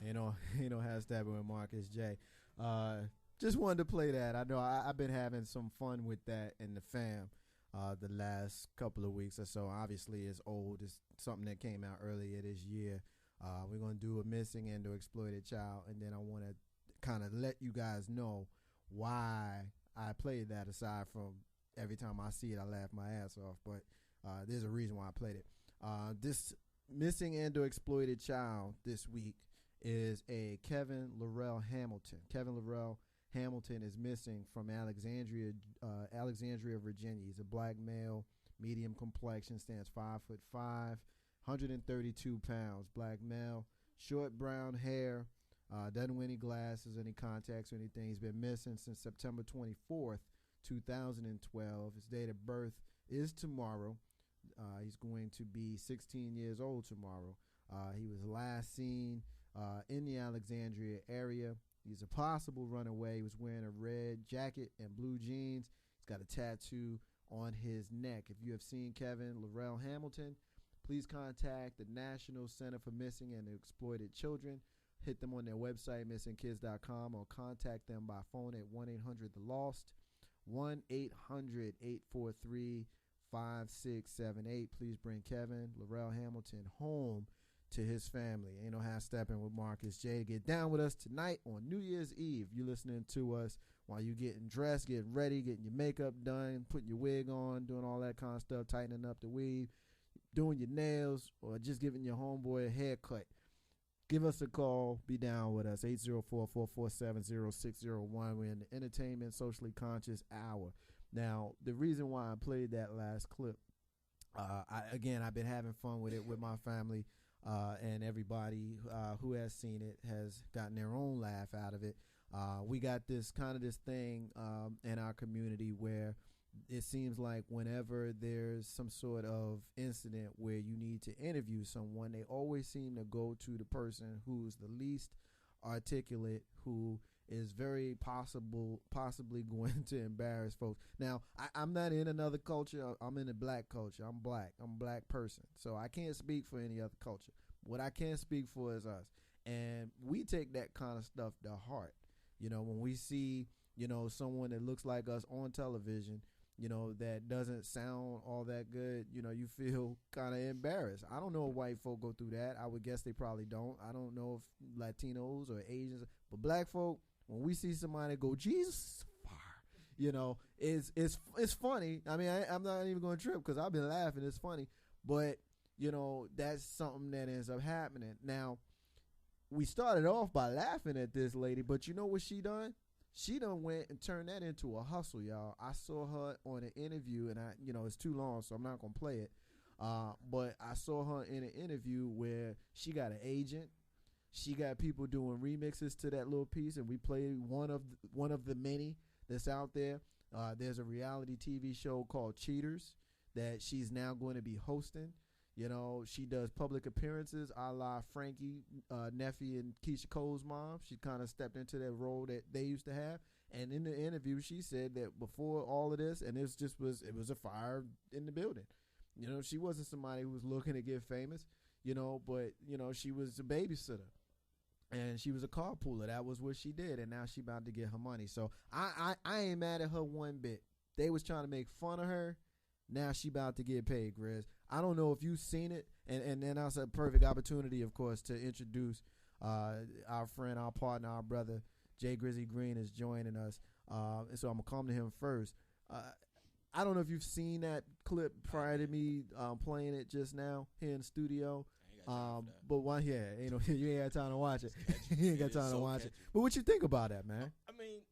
Has Steppin with Marcus J. Just wanted to play that. I know I've been having some fun with that in the fam the last couple of weeks or so. Obviously, it's old. It's something that came out earlier this year. We're going to do a missing and or exploited child, and then I want to kind of let you guys know why I played that, aside from every time I see it, I laugh my ass off. But there's a reason why I played it. This missing and or exploited child this week is a Kevin Laurel Hamilton. Kevin Laurel Hamilton is missing from Alexandria, Virginia. He's a black male, medium complexion, stands 5'5", 132 pounds, black male, short brown hair, doesn't wear any glasses, any contacts or anything. He's been missing since September 24th, 2012. His date of birth is tomorrow. He's going to be 16 years old tomorrow. He was last seen in the Alexandria area. He's a possible runaway. He was wearing a red jacket and blue jeans. He's got a tattoo on his neck. If you have seen Kevin Laurel Hamilton, please contact the National Center for Missing and Exploited Children. Hit them on their website, missingkids.com, or contact them by phone at 1-800-THE-LOST, 1-800-843-5678. Please bring Kevin Laurel Hamilton home to his family. Ain't no half stepping with Marcus J. Get down with us tonight on New Year's Eve. You listening to us while you getting dressed, getting ready, getting your makeup done, putting your wig on, doing all that kind of stuff, tightening up the weave, doing your nails, or just giving your homeboy a haircut. Give us a call. Be down with us. 804-447-0601. We're in the entertainment, socially conscious hour. Now, the reason why I played that last clip, I've been having fun with it with my family, and everybody who has seen it has gotten their own laugh out of it. We got this thing in our community where it seems like whenever there's some sort of incident where you need to interview someone, they always seem to go to the person who's the least articulate, who is very possibly going to embarrass folks. Now, I'm not in another culture. I'm in the black culture. I'm black. I'm a black person. So I can't speak for any other culture. What I can speak for is us. And we take that kind of stuff to heart. When we see, someone that looks like us on television, that doesn't sound all that good, you feel kind of embarrassed. I don't know if white folk go through that. I would guess they probably don't. I don't know if Latinos or Asians, but black folk, when we see somebody go, Jesus, fire, it's funny. I mean, I'm not even going to trip because I've been laughing. It's funny, but that's something that ends up happening. Now, we started off by laughing at this lady, but you know what she done? She done went and turned that into a hustle, y'all. I saw her on an interview, and it's too long, so I'm not gonna play it. But I saw her in an interview where she got an agent. She got people doing remixes to that little piece, and we played one of the many that's out there. There's a reality TV show called Cheaters that she's now going to be hosting. She does public appearances a la Frankie, Neffy, and Keisha Cole's mom. She kind of stepped into that role that they used to have. And in the interview, she said that before all of this, and it was a fire in the building. She wasn't somebody who was looking to get famous, but, she was a babysitter. And she was a carpooler. That was what she did. And now she about to get her money. So I ain't mad at her one bit. They was trying to make fun of her. Now she about to get paid, Grizz. I don't know if you've seen it, and then that's a perfect opportunity, of course, to introduce our friend, our partner, our brother, Jay Grizzy Green is joining us. And so I'm going to come to him first. I don't know if you've seen that clip prior to me playing it just now here in the studio. But you ain't had time to watch it. You ain't got time to watch it. But what you think about that, man? I mean,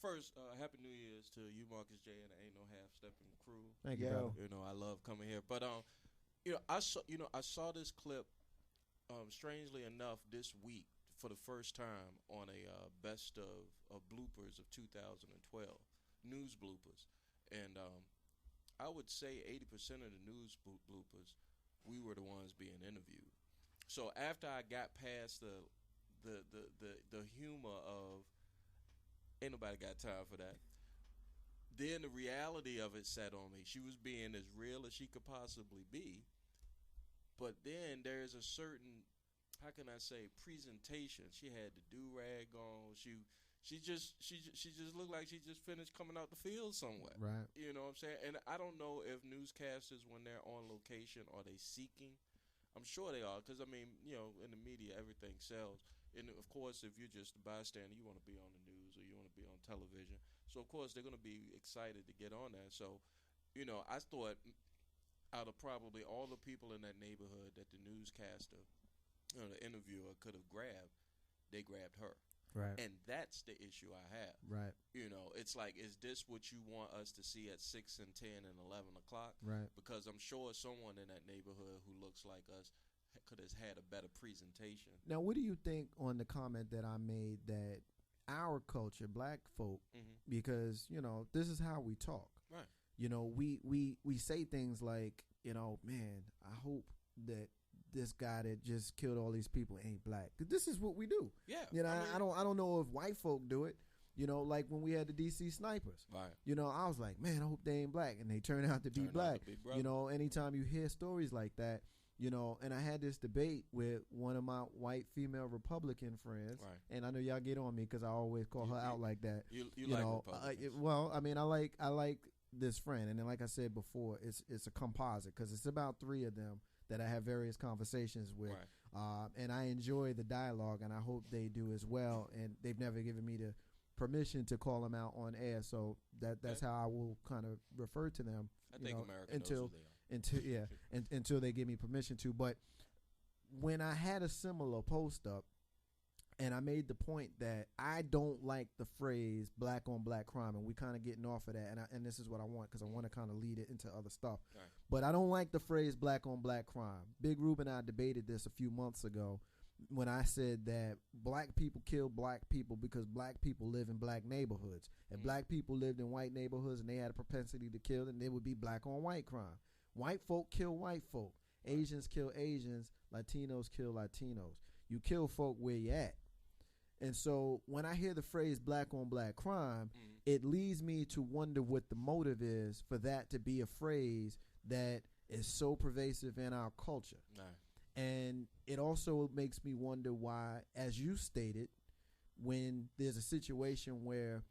first, Happy New Year's to you, Marcus J, and the Ain't No Half Steppin' crew. Thank you, brother. I love coming here. But I saw this clip, strangely enough, this week for the first time on a best of bloopers of 2012, news bloopers, and I would say 80% of the news bloopers, we were the ones being interviewed. So after I got past the humor of ain't nobody got time for that, then the reality of it sat on me. She was being as real as she could possibly be, but then there's a certain how can I say, presentation. She had the do-rag on. She just looked like she just finished coming out the field somewhere. Right. You know what I'm saying? And I don't know if newscasters, when they're on location, are they seeking? I'm sure they are, because, I mean, you know, in the media, everything sells. And, of course, if you're just a bystander, you want to be on the news or you want to be on television. So, of course, they're going to be excited to get on that. So, you know, I thought out of probably all the people in that neighborhood that the newscaster, you know, the interviewer could have grabbed, they grabbed her. Right. And that's the issue I have. Right. You know, it's like, is this what you want us to see at 6 and 10 and 11 o'clock? Right. Because I'm sure someone in that neighborhood who looks like us could have had a better presentation. Now, what do you think on the comment that I made that our culture, black folk, because, you know, this is how we talk. Right. You know, we say things like, you know, man, I hope that this guy that just killed all these people ain't black. 'Cause this is what we do. Yeah. You know, I don't know if white folk do it. You know, like when we had the DC snipers. Right. You know, I was like, man, I hope they ain't black, and they turn out to be black. You know, anytime you hear stories like that, you know, and I had this debate with one of my white female Republican friends, right. and I know y'all get on me because I always call her out like that. You like know, Republicans. well, I mean, I like this friend, and then like I said before, it's a composite because it's about 3 of them that I have various conversations with, right. And I enjoy the dialogue, and I hope they do as well. And they've never given me the permission to call them out on air, so that's how I will kind of refer to them. I think America knows who they are. until they give me permission to. But when I had a similar post up, and I made the point that I don't like the phrase black on black crime, and we kind of getting off of that, and this is what I want, because I want to kind of lead it into other stuff. Right. But I don't like the phrase black on black crime. Big Rube and I debated this a few months ago when I said that black people kill black people because black people live in black neighborhoods. If black people lived in white neighborhoods and they had a propensity to kill, then there would be black on white crime. White folk kill white folk. Asians kill Asians. Latinos kill Latinos. You kill folk where you at. And so when I hear the phrase black on black crime, it leads me to wonder what the motive is for that to be a phrase that is so pervasive in our culture. Right. And it also makes me wonder why, as you stated, when there's a situation where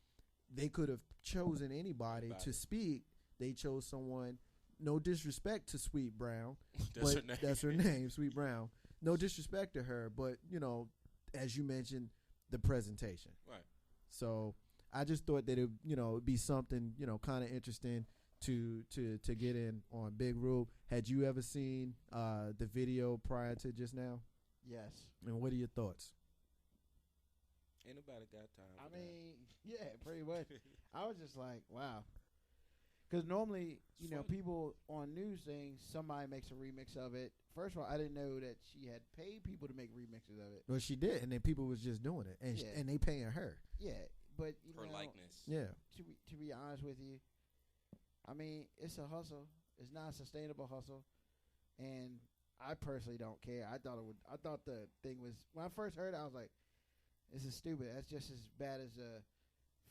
they could have chosen anybody to speak, they chose someone, no disrespect to Sweet Brown, that's her name, Sweet Brown. No disrespect to her, but, you know, as you mentioned, the presentation. Right. So I just thought that it'd be something, you know, kind of interesting to get in on Big Rube. Had you ever seen the video prior to just now? Yes. And what are your thoughts? Ain't nobody got time for I mean, yeah, pretty much. I was just like, wow. Because normally, you know, people on news things, somebody makes a remix of it. First of all, I didn't know that she had paid people to make remixes of it. Well, she did, and then people was just doing it, and and they paying her. Yeah, but you her know, likeness. Yeah. To be honest with you, I mean, it's a hustle. It's not a sustainable hustle, and I personally don't care. I thought the thing was, when I first heard it, I was like, this is stupid. That's just as bad as a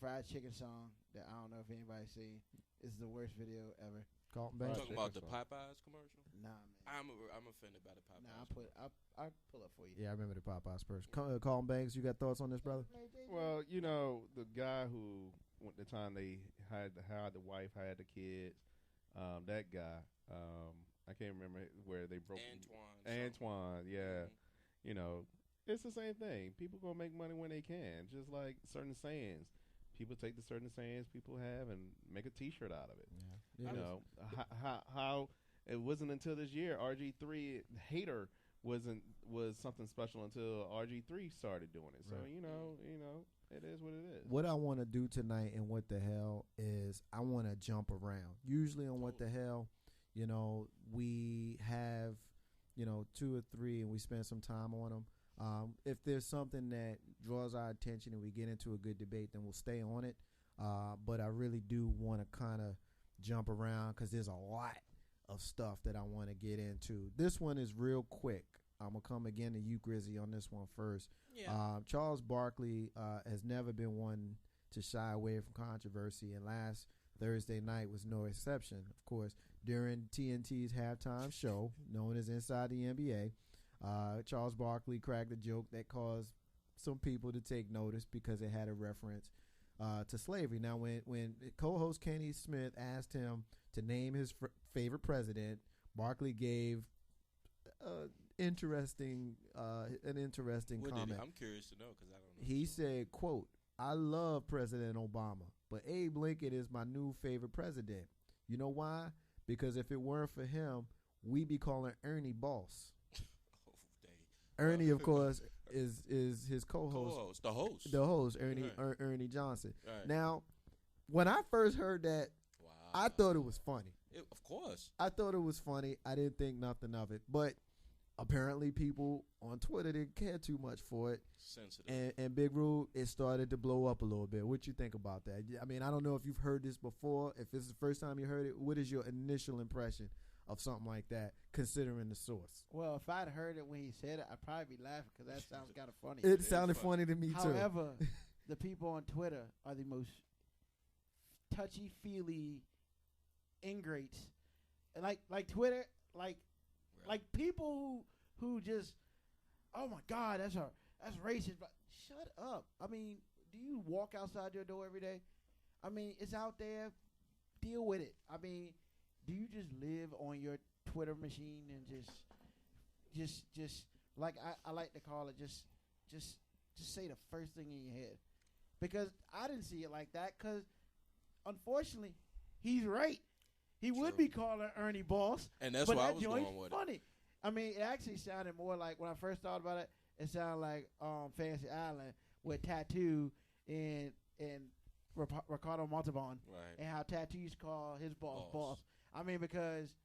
fried chicken song that I don't know if anybody's seen. It's the worst video ever. Carlton You Banks. talking about the Popeyes commercial? Nah, man. I'm offended by the Popeyes. Nah, I'll pull up for you. Yeah, I remember the Popeyes person. Carlton Banks, you got thoughts on this, brother? Well, you know, the guy who, at the time they hired the wife, hired the kids, that guy, I can't remember where they broke. Antoine, yeah. Mm-hmm. You know, it's the same thing. People gonna make money when they can, just like certain sayings. People take the certain sayings people have and make a T-shirt out of it. Yeah. You know, how it wasn't until this year RG3 Hater was something special until RG3 started doing it. So right. you know, it is what it is. What I want to do tonight and what the hell is I want to jump around. Usually on what the hell, you know, we have, you know, 2 or 3 and we spend some time on them. If there's something that draws our attention and we get into a good debate, then we'll stay on it. But I really do want to kind of jump around because there's a lot of stuff that I want to get into. This one is real quick. I'm going to come again to you, Grizzy, on this one first. Yeah. Charles Barkley has never been one to shy away from controversy, and last Thursday night was no exception. Of course, during TNT's halftime show, known as Inside the NBA, Charles Barkley cracked a joke that caused some people to take notice because it had a reference to slavery. Now, when co-host Kenny Smith asked him to name his favorite president, Barkley gave an interesting What comment. I'm curious to know because I don't know. He said, quote, "I love President Obama, but Abe Lincoln is my new favorite president. You know why? Because if it weren't for him, we'd be calling Ernie boss." Oh, Ernie, of course, is his co-host. The host. The host, Ernie Right. Ernie Johnson. Right. Now, when I first heard that, Wow. I thought it was funny. Of course. I thought it was funny. I didn't think nothing of it. But apparently people on Twitter didn't care too much for it. Sensitive. And Big Rube, it started to blow up a little bit. What you think about that? I mean, I don't know if you've heard this before. If it's the first time you heard it, what is your initial impression of something like that, considering the source? Well, if I'd heard it when he said it, I'd probably be laughing because that sounds kind of funny. It sounded funny to me, too. However, the people on Twitter are the most touchy-feely ingrates. And like Twitter, like people who just, oh my God, that's racist. But shut up. I mean, do you walk outside your door every day? I mean, it's out there. Deal with it. I mean, do you just live on your Twitter machine and just like I like to call it, just say the first thing in your head? Because I didn't see it like that. Because unfortunately, he's right. He would be calling Ernie boss, and that's but why I that was joint's going with funny. it. I mean, it actually sounded more like, when I first thought about it, it sounded like Fantasy Island with Tattoo and Ricardo Montalban, Right. and how Tattoo used to call his boss. I mean, because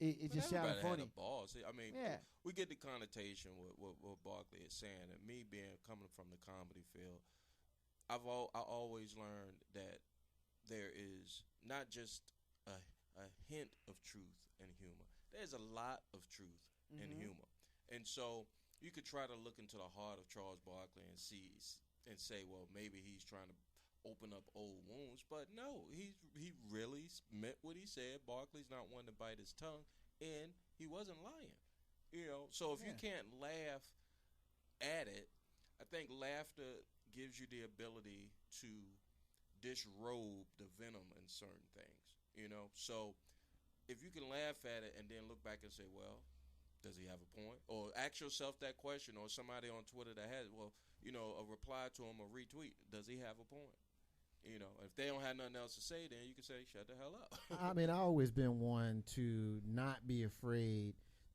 it just sounded funny. Had a boss. I mean, Yeah. we get the connotation with what Barkley is saying, and me coming from the comedy field, I always learned that there is not just a hint of truth in humor. There's a lot of truth in humor, and so you could try to look into the heart of Charles Barkley and say, well, maybe he's trying to open up old wounds, but no, he really meant what he said. Barkley's not one to bite his tongue, and he wasn't lying. So if you can't laugh at it, I think laughter gives you the ability to disrobe the venom in certain things. So if you can laugh at it and then look back and say, well, does he have a point? Or ask yourself that question, or somebody on Twitter that has, a reply to him or retweet, does he have a point? If they don't have nothing else to say, then you can say, shut the hell up. I mean, I've always been one to not be afraid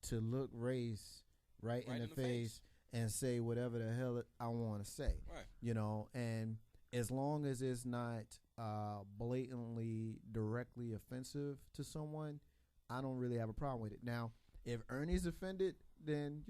to look race right in the face and say whatever the hell I want to say. Right. And as long as it's not blatantly, directly offensive to someone, I don't really have a problem with it. Now, if Ernie's offended, then,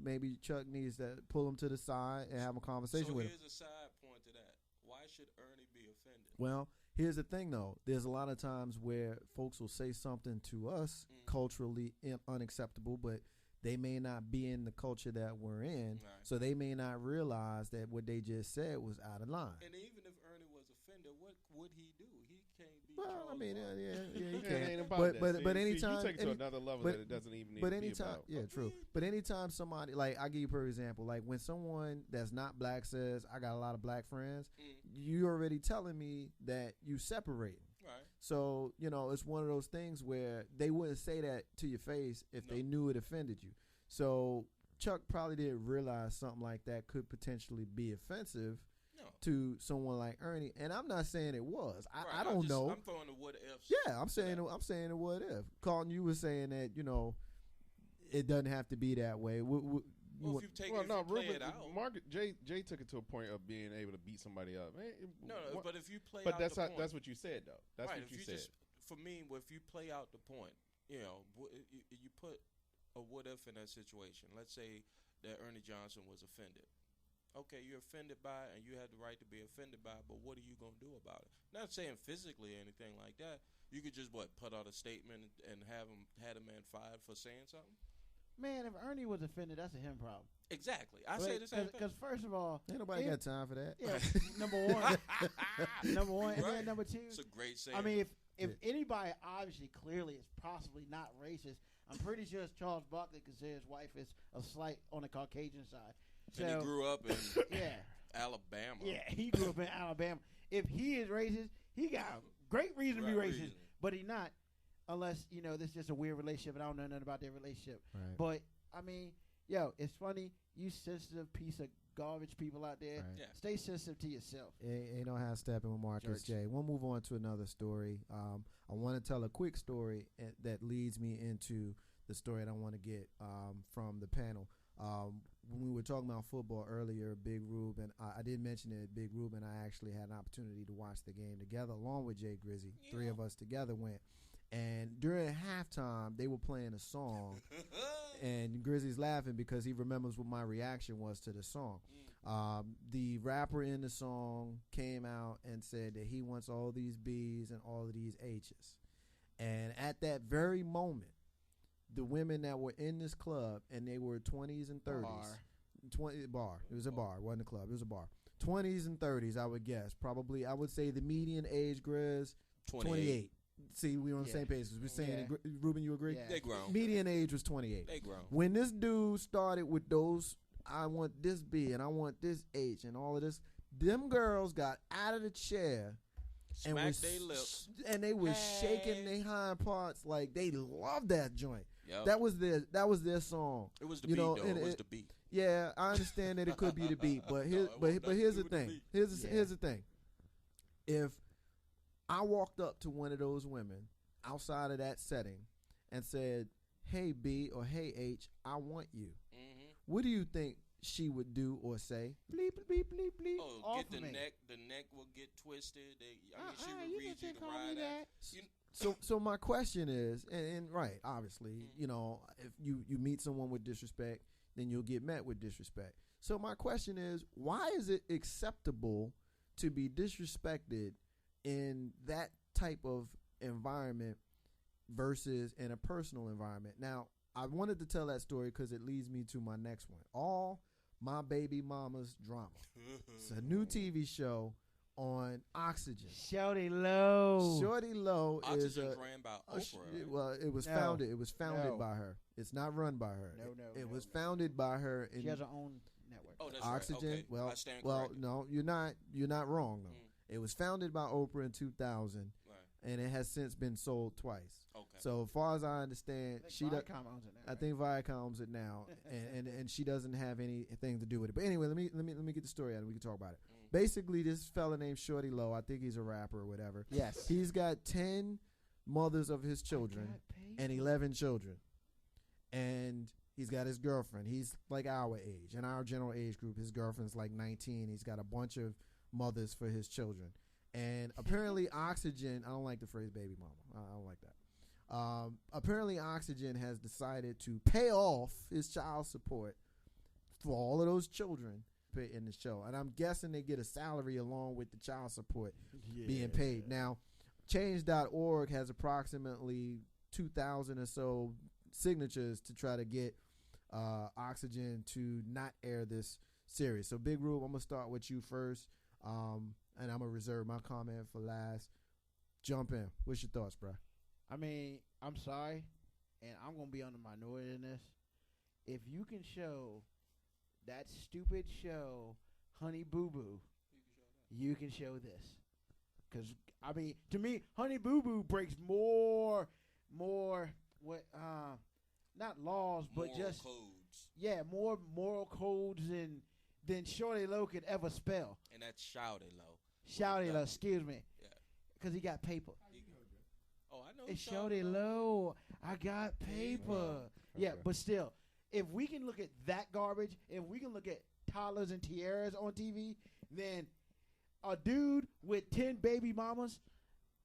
maybe Chuck needs to pull him to the side and have a conversation with him. So here's a side point to that. Why should Ernie be offended? Well, here's the thing, though. There's a lot of times where folks will say something to us culturally unacceptable, but they may not be in the culture that we're in, Right. so they may not realize that what they just said was out of line. And even if Ernie was offended, what would he do? He can't be. Well, Charles I mean, Barkley. he It can. ain't about But that. but See, but see, anytime, you take it to another level but- that it doesn't even need but to be anytime, about. yeah, true. But anytime somebody, like, I give you for example, like when someone that's not black says, "I got a lot of black friends," you already telling me that you separating. Right. So, it's one of those things where they wouldn't say that to your face if they knew it offended you. So Chuck probably didn't realize something like that could potentially be offensive to someone like Ernie. And I'm not saying it was. I don't know. I'm throwing the what ifs. Yeah, I'm saying it what if. Carlton, you were saying that, it doesn't have to be that way. Well, if you take it, play it out. Jay took it to a point of being able to beat somebody up. Man, No, but if you play but out that's the how, point. that's what you said, though. That's right, what you if said. For me, if you play out the point, you put a what if in that situation. Let's say that Ernie Johnson was offended. Okay, you're offended by it, and you had the right to be offended by it, but what are you going to do about it? Not saying physically or anything like that. You could just, put out a statement and had a man fired for saying something? Man, if Ernie was offended, that's a him problem. Exactly. I say the same thing. Because first of all, ain't nobody got time for that. Yeah, number one, and Right. then number two. It's a great saying. I mean, if anybody obviously clearly is possibly not racist, I'm pretty sure it's Charles Barkley because his wife is a slight on the Caucasian side. And he grew up in yeah. Alabama. Yeah, he grew up in Alabama. If he is racist, he got a great reason to be racist, but he not. Unless, this is just a weird relationship and I don't know nothing about their relationship. Right. But, I mean, it's funny. You sensitive piece of garbage people out there. Right. Yeah. Stay sensitive to yourself. Ain't no how stepping with Marcus J. We'll move on to another story. I want to tell a quick story that leads me into the story that I want to get from the panel. When we were talking about football earlier, Big Rube, and I did mention it, Big Rube and I actually had an opportunity to watch the game together along with Jay Grizzy. Yeah. 3 of us together went. And during halftime, they were playing a song, and Grizzy's laughing because he remembers what my reaction was to the song. The rapper in the song came out and said that he wants all these B's and all of these H's. And at that very moment, the women that were in this club, and they were 20s and 30s. Bar. It was a bar. It wasn't a club. It was a bar. 20s and 30s, I would guess. Probably, I would say the median age, Grizz, 28. See, we were on the same page. We're saying, Ruben, you agree? Yeah. They grown. Median age was 28. They grown. When this dude started with those, I want this B and I want this H and all of this, them girls got out of the chair Smacked their lips. And they was shaking their hind parts like they loved that joint. Yep. That was their song. It was the beat, though. It was the beat. Yeah, I understand that it could be the beat, but here's the thing. Here's the thing. If I walked up to one of those women outside of that setting and said, "Hey B" or "Hey H, I want you," what do you think she would do or say? Bleep bleep bleep bleep. Oh, get the neck. The neck will get twisted. She would read you to ride that. So my question is, and right, obviously, if you meet someone with disrespect, then you'll get met with disrespect. So my question is, why is it acceptable to be disrespected in that type of environment versus in a personal environment? Now, I wanted to tell that story because it leads me to my next one. All My Baby Mama's Drama. It's a new TV show on Oxygen. Shorty Low. Shorty Low is Oxygen ran by Oprah. Right? Well, it was founded. It was founded by her. It's not run by her. It was founded by her. She has her own network. Oh, that's Oxygen. Right. Okay. I stand corrected. No, you're not wrong though. It was founded by Oprah in 2000, and it has since been sold twice. Okay. So as far as I understand, Viacom owns it now. I think Viacom owns it now, and she doesn't have anything to do with it. But anyway, let me get the story out, and we can talk about it. Basically, this fella named Shorty Low, I think he's a rapper or whatever. Yes. He's got 10 mothers of his children and 11 children, and he's got his girlfriend. He's like our age, in our general age group. His girlfriend's like 19. He's got a bunch of mothers for his children. And apparently Oxygen, I don't like the phrase baby mama. I don't like that. Apparently Oxygen has decided to pay off his child support for all of those children in the show. And I'm guessing they get a salary along with the child support being paid. Now, change.org has approximately 2,000 or so signatures to try to get Oxygen to not air this series. So Big Rube, I'm going to start with you first. And I'm going to reserve my comment for last. Jump in. What's your thoughts, bro? I mean, I'm sorry, and I'm going to be on the minority in this. If you can show that stupid show, Honey Boo Boo, you can show this. Because, I mean, to me, Honey Boo Boo breaks more, not laws, but moral just codes. Yeah, more moral codes than Shorty Low could ever spell. And that's Shouty Low. Shouty Low, excuse me. Yeah. Because he got paper. Oh, I know. It's Shorty Low. I got paper. Yeah, but still, if we can look at that garbage, if we can look at toddlers and tiaras on TV, then a dude with 10 baby mamas,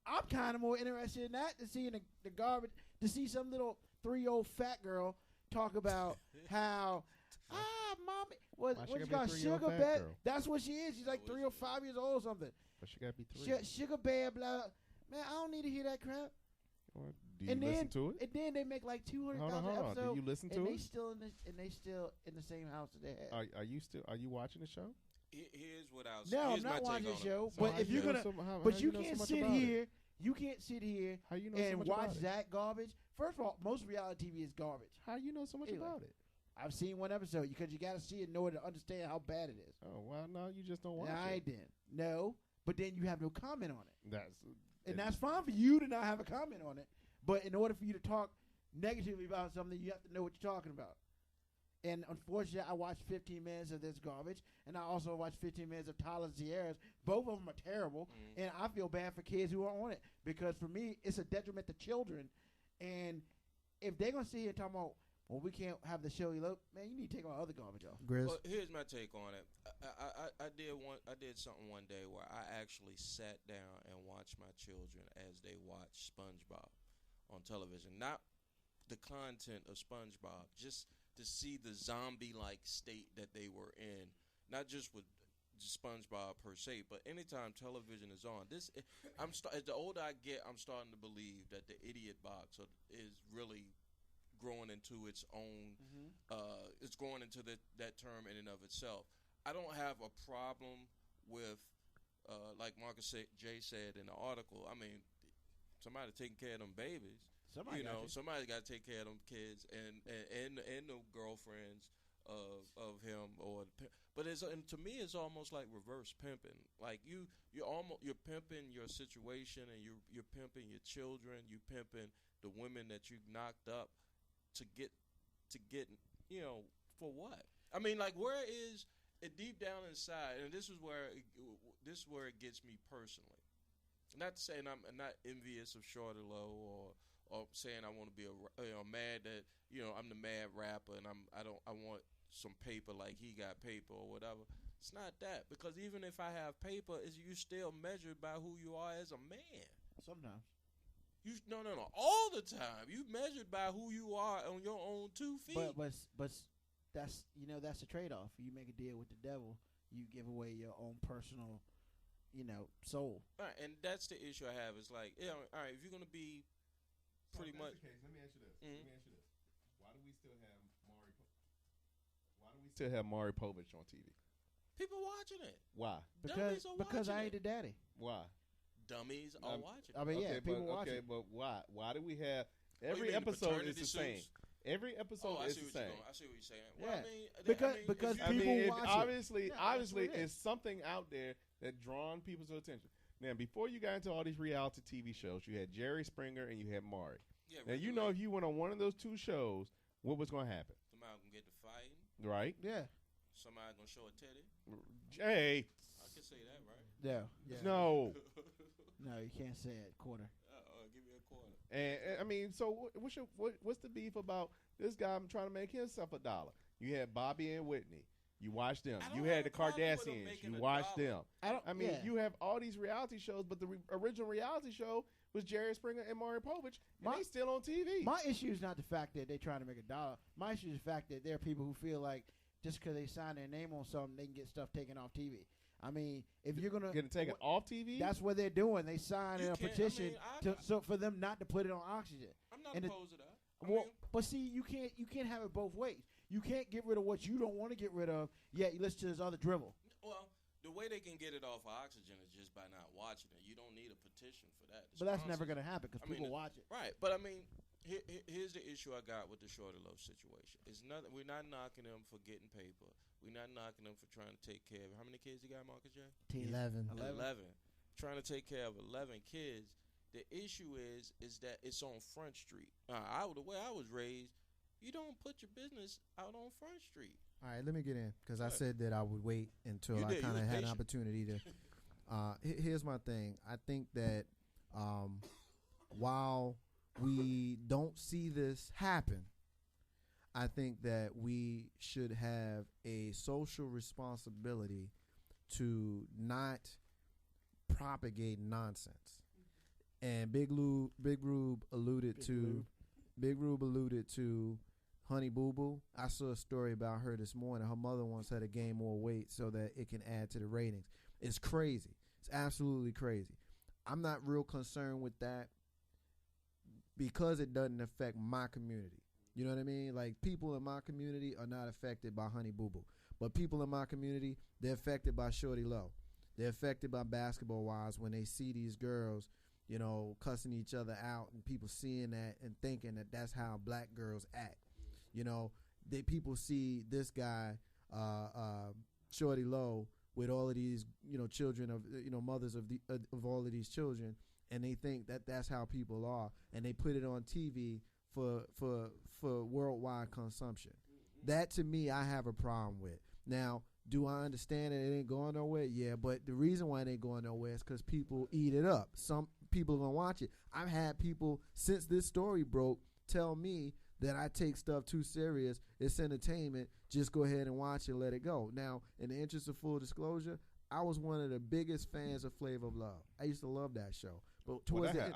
I'm kind of more interested in that than seeing the garbage, to see some little 3-year-old fat girl talk about how, mommy, what you got, sugar bear? That's what she is. She's like 3 or 5 years old or something. But she got to be 3. Sugar bear, blah. Man, I don't need to hear that crap. Well, do you listen to it? And then they make like 200,000 episodes. Do you listen to it? They still in the same house that they had. Are you watching the show? Here's what I was. No, I'm not watching the show. But if you're gonna, but you can't sit here. You can't sit here and watch that garbage first of all, most reality TV is garbage. How you know so much about it? I've seen one episode because you got to see it in order to understand how bad it is. Oh, well, no, you just don't watch it. I didn't. No, but then you have no comment on it. That's fine for you to not have a comment on it. But in order for you to talk negatively about something, you have to know what you're talking about. And unfortunately, I watched 15 minutes of this garbage, and I also watched 15 minutes of Tyler Sierra's. Both of them are terrible, and I feel bad for kids who are on it because for me, it's a detriment to children. And if they're gonna sit here talking about, well, we can't have the show elope, man, you need to take all other garbage off. Grizz? Well, here's my take on it. I did something one day where I actually sat down and watched my children as they watched SpongeBob on television. Not the content of SpongeBob, just to see the zombie-like state that they were in. Not just with SpongeBob per se, but anytime television is on, as the older I get, I'm starting to believe that the idiot box is really growing into its own. It's growing into that term in and of itself. I don't have a problem with, like Marcus J said in the article. I mean, somebody taking care of them babies. Somebody got to take care of them kids and the girlfriends of him but to me it's almost like reverse pimping. Like you're pimping your situation and you're pimping your children, you pimping the women that you knocked up to get for what? I mean, like, where is it deep down inside? And this is where it gets me personally. Not saying I'm not envious of Shorty Low or saying I want to be mad that I'm the mad rapper and I want some paper like he got paper or whatever. It's not that, because even if I have paper, you still measured by who you are as a man. Sometimes. No. All the time, you measured by who you are on your own 2 feet. But that's that's a trade off. You make a deal with the devil, you give away your own personal, soul. Right, and that's the issue I have. It's like, all right, if you're gonna be pretty much. Okay, let me ask you this. Why do we still have Maury Povich on TV? People watching it. Why? Because I ain't the daddy. Why? Dummies are watching. I mean, people watching. Okay, but why? Why do we have every episode is the same? Every episode is the same. I see what you're saying. Yeah. Well, because people watch it. Obviously, it's it's something out there that drawn people's attention. Now, before you got into all these reality TV shows, you had Jerry Springer and you had Maury. Yeah, now, if you went on one of those two shows, what was going to happen? Somebody going to get to fighting. Right? Yeah. Somebody going to show a teddy. Hey. I can say that, right? Yeah. No. No, you can't say it. Quarter. Give me a quarter. And I mean, so what's the beef about this guy trying to make himself $1? You had Bobby and Whitney. You watched them. You had the Kardashians. You watched them. You have all these reality shows, but the original reality show was Jerry Springer and Maury Povich, and they still on TV. My issue is not the fact that they're trying to make $1. My issue is the fact that there are people who feel like just because they sign their name on something, they can get stuff taken off TV. I mean, if you're gonna get it taken off TV, that's what they're doing. They sign a petition so for them not to put it on oxygen. I'm not opposed to that. But see, you can't have it both ways. You can't get rid of what you don't want to get rid of. Yet you listen to this other drivel. Well, the way they can get it off of oxygen is just by not watching it. You don't need a petition for that. But that's never going to happen because people watch it. Right. But I mean, here's the issue I got with the Shorty Low situation. It's nothing. We're not knocking them for getting paper. We're not knocking them for trying to take care of. How many kids you got, Marcus J? 11. 11. Trying to take care of 11 kids. The issue is that it's on Front Street. The way I was raised, you don't put your business out on Front Street. All right, let me get in because I said that I would wait until I kind of had an opportunity to. Here's my thing. I think that while we don't see this happen, I think that we should have a social responsibility to not propagate nonsense. And Big Rube alluded to Honey Boo Boo. I saw a story about her this morning. Her mother wants her to gain more weight so that it can add to the ratings. It's crazy. It's absolutely crazy. I'm not real concerned with that because it doesn't affect my community. You know what I mean? Like, people in my community are not affected by Honey Boo Boo. But people in my community, they're affected by Shorty Low. They're affected by Basketball Wives when they see these girls, cussing each other out, and people seeing that and thinking that that's how black girls act. People see this guy, Shorty Low, with all of these, children of, mothers of all of these children, and they think that that's how people are, and they put it on TV for worldwide consumption. That, to me, I have a problem with. Now, do I understand that it ain't going nowhere? Yeah, but the reason why it ain't going nowhere is because people eat it up. Some people are going to watch it. I've had people, since this story broke, tell me that I take stuff too serious. It's entertainment. Just go ahead and watch it, let it go. Now, in the interest of full disclosure, I was one of the biggest fans of Flavor of Love. I used to love that show. But towards the end,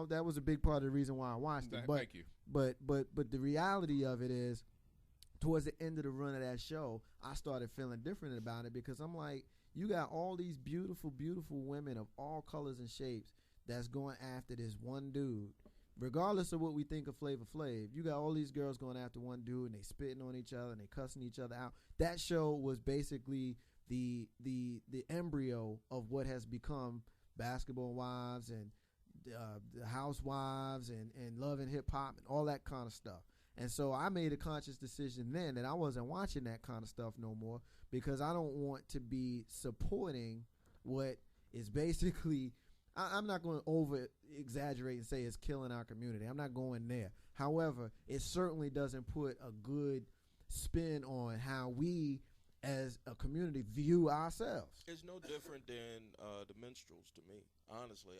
that was a big part of the reason why I watched it. But, thank you. But the reality of it is, towards the end of the run of that show, I started feeling different about it, because I'm like, you got all these beautiful, beautiful women of all colors and shapes that's going after this one dude. Regardless of what we think of Flavor Flav, you got all these girls going after one dude, and they spitting on each other and they cussing each other out. That show was basically the embryo of what has become Basketball Wives and the Housewives and Love and Hip Hop and all that kind of stuff. And so I made a conscious decision then that I wasn't watching that kind of stuff no more, because I don't want to be supporting what is basically, I'm not going to over exaggerate and say it's killing our community. I'm not going there. However, it certainly doesn't put a good spin on how we as a community view ourselves. It's no different than the minstrels to me, honestly.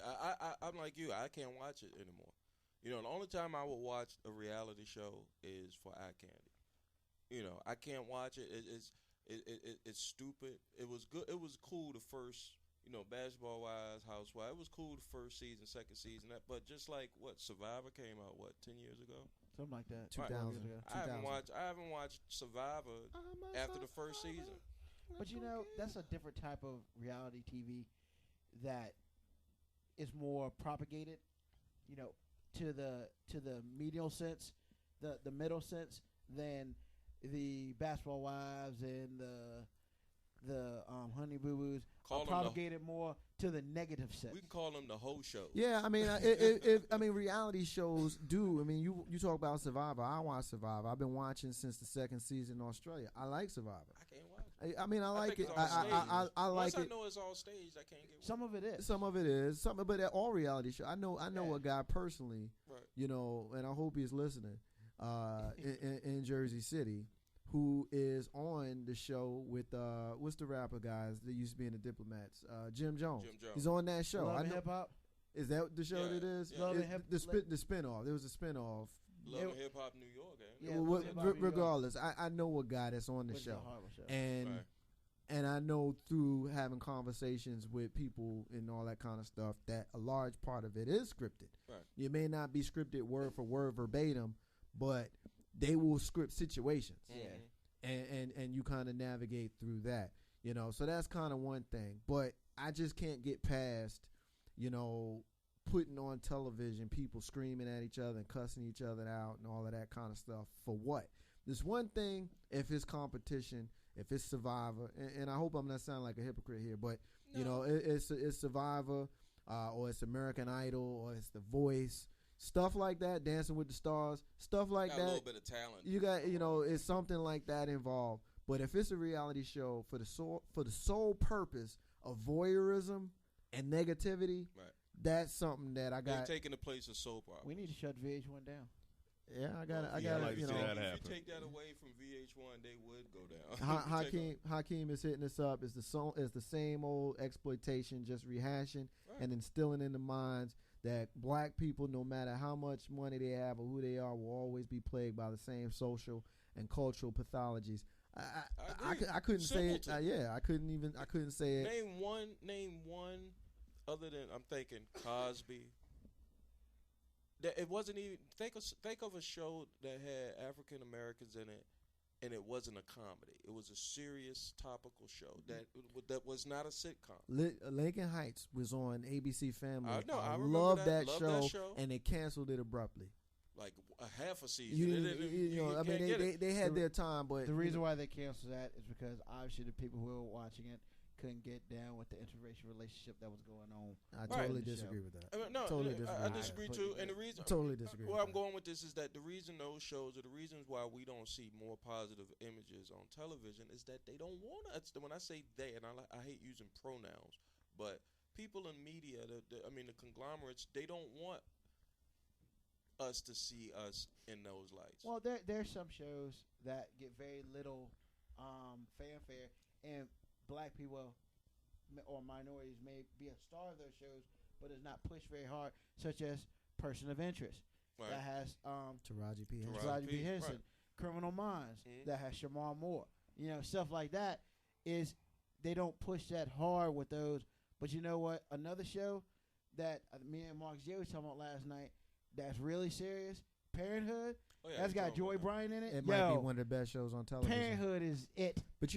I'm like you. I can't watch it anymore. The only time I would watch a reality show is for eye candy. I can't watch it. It's stupid. It was good. It was cool the first, Basketball Wives, Housewives. It was cool the first season, second season. But just like Survivor came out 10 years ago. Something like that. 2000. I haven't watched Survivor after the first season. But that's a different type of reality TV that is more propagated, to the medial sense, the middle sense, than the Basketball Wives and the Honey Boo Boos are propagated more to the negative sense. We can call them the whole show. Yeah, I mean, reality shows do. I mean, you talk about Survivor. I watch Survivor. I've been watching since the second season in Australia. I like Survivor. I can't watch it. I mean, I like it. I like it. Once I know it's all staged, I can't get. Some of it is. Some of it is. But at all reality shows, I know a guy personally. Right. And I hope he's listening. In Jersey City, who is on the show with what's the rapper guys that used to be in the Diplomats? Jim Jones. He's on that show. Love and Hip Hop. Is that the show that is? Yeah. The spinoff. There was a spinoff. Love and Hip Hop New York. Regardless, I know a guy that's on the show, and I know through having conversations with people and all that kind of stuff that a large part of it is scripted. Right. It may not be scripted word for word verbatim, but they will script situations. Yeah. And you kind of navigate through that, so that's kind of one thing. But I just can't get past, putting on television people screaming at each other and cussing each other out and all of that kind of stuff. For what? There's one thing if it's competition, if it's Survivor, and I hope I'm not sounding like a hypocrite here, but it's Survivor, or it's American Idol, or it's The Voice. Stuff like that, Dancing with the Stars, stuff like that. A little bit of talent. You got, it's something like that involved. But if it's a reality show for the sole purpose of voyeurism and negativity, right, that's something that I got. They're taking the place of soap opera. We need to shut VH1 down. Yeah, I got. If you take that away from VH1, they would go down. Hakeem is hitting us up. It's the same old exploitation, just rehashing and instilling in the minds that black people, no matter how much money they have or who they are, will always be plagued by the same social and cultural pathologies. I couldn't say it. I couldn't say it. Name one other than, I'm thinking, Cosby. That it wasn't even, think of a show that had African Americans in it, and it wasn't a comedy. It was a serious topical show that was not a sitcom. Lincoln Heights was on ABC Family. I love that show, and they canceled it abruptly. Like a half a season. They had their time, but the reason why they canceled that is because obviously the people who were watching it couldn't get down with the interracial relationship that was going on. I totally disagree with that. I disagree too. And the reason totally disagree. Where I'm going with this is that the reason those shows, or the reasons why we don't see more positive images on television, is that they don't want us. When I say they, and I hate using pronouns, but people in media, the conglomerates, they don't want us to see us in those lights. Well, there's some shows that get very little fanfare, and black people or minorities may be a star of those shows, but it's not pushed very hard, such as Person of Interest that has Taraji P. Henson, Criminal Minds that has Shamar Moore. Stuff like that is they don't push that hard with those. But you know what? Another show that me and Mark J was talking about last night that's really serious, Parenthood. That's got Joy Bryan in it. It might be one of the best shows on television. Parenthood is it. But